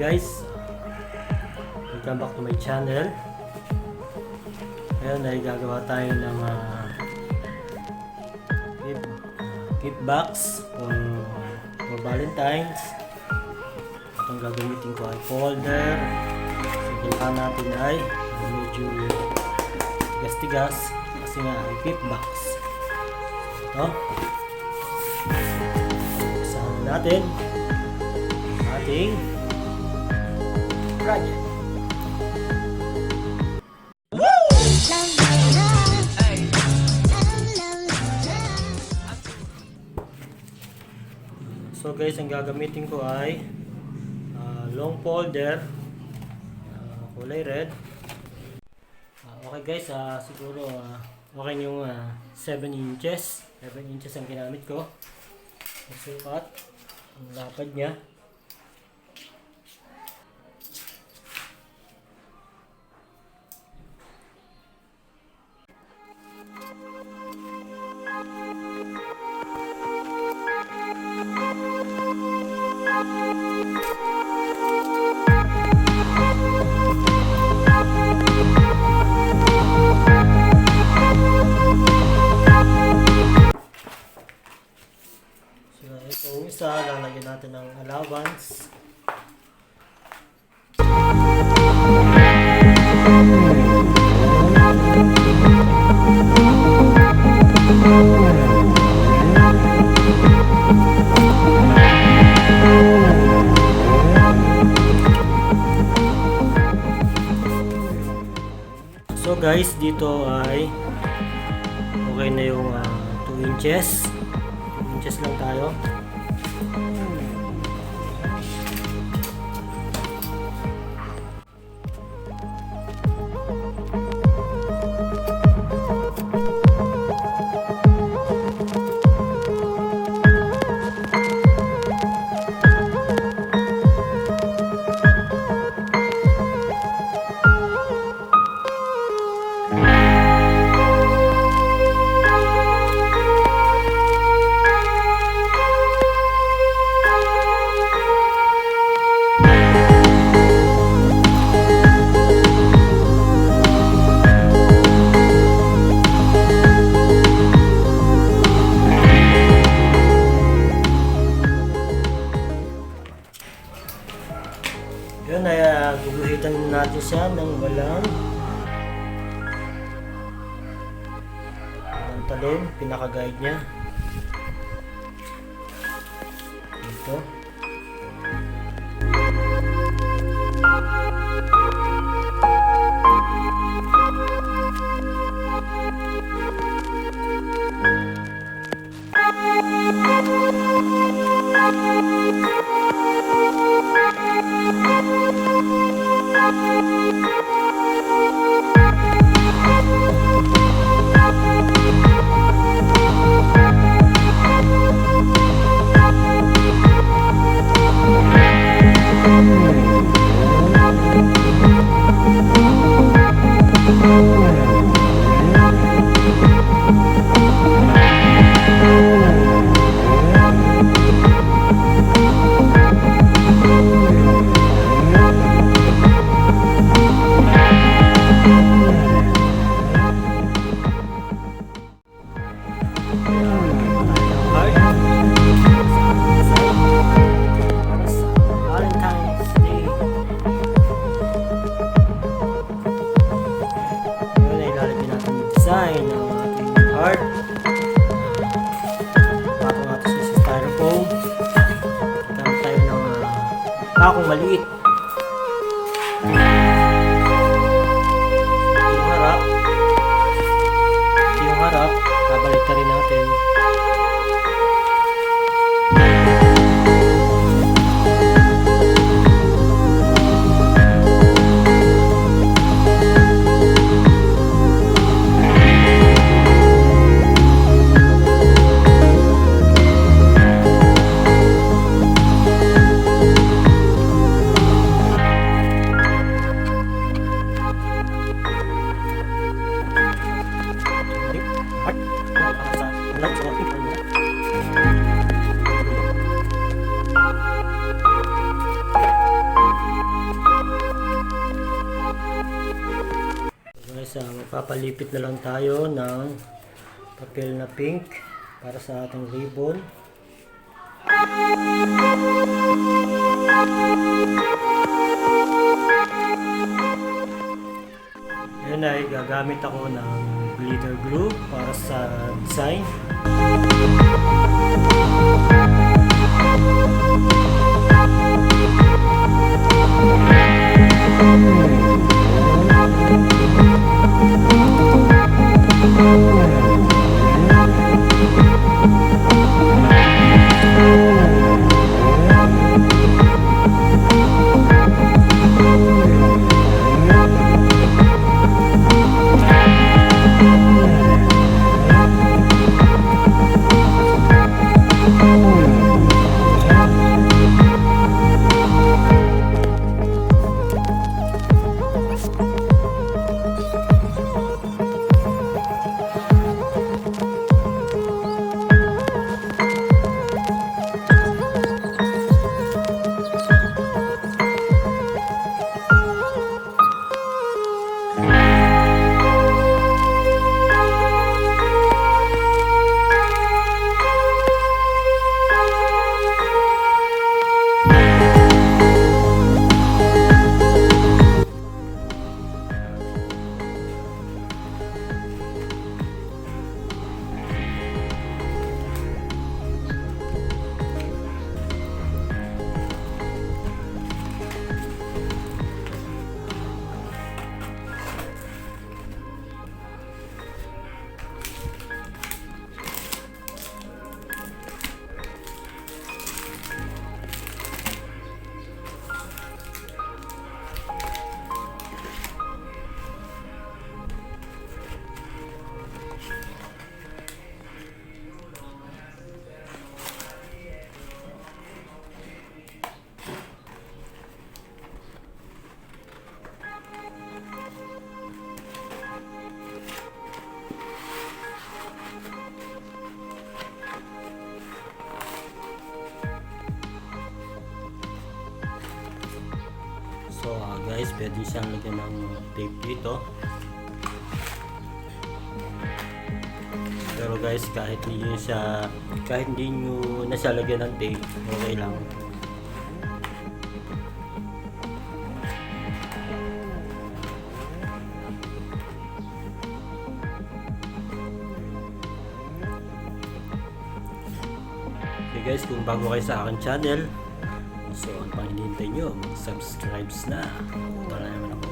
guys, welcome back to my channel. Ngayon ay gagawa tayo ng gift box for Valentines. Itong gagamitin ko ay folder. So kailangan natin ay medyo tigas-tigas kasi nga ay gift box. Ito, usahan natin ating project. So guys, ang gagamitin ko ay long folder, kulay red. Okay guys, siguro okay yung 7 inches. 7 inches ang ginamit ko. Sukat ang lapad niya. So, isa, lalagyan natin ng allowance. So guys, dito ay okay na yung 2 inches. 2 inches lang tayo. Yun ay guguhitan natin siya ng walang talon, pinaka-guide niya dito. Valentine's Day. Ngayon ay lalagyan natin yung design ng ating heart. Patong natin siya sa styrofoam. Gamit tayo ng pakong maliit. Ito yung harap. Babalik ka rin natin. Magpapalipit na lang tayo ng papel na pink para sa ating ribbon. Ayan ay gagamit ako ng glitter glue para sa design. So guys, pwede siyang lagyan ng tape dito. Pero guys, kahit hindi nyo na siya lagyan ng tape, okay lang. Okay guys, kung bago kayo sa aking channel, so, ang pang hinihintay nyo, mag-subscribe na para naman ako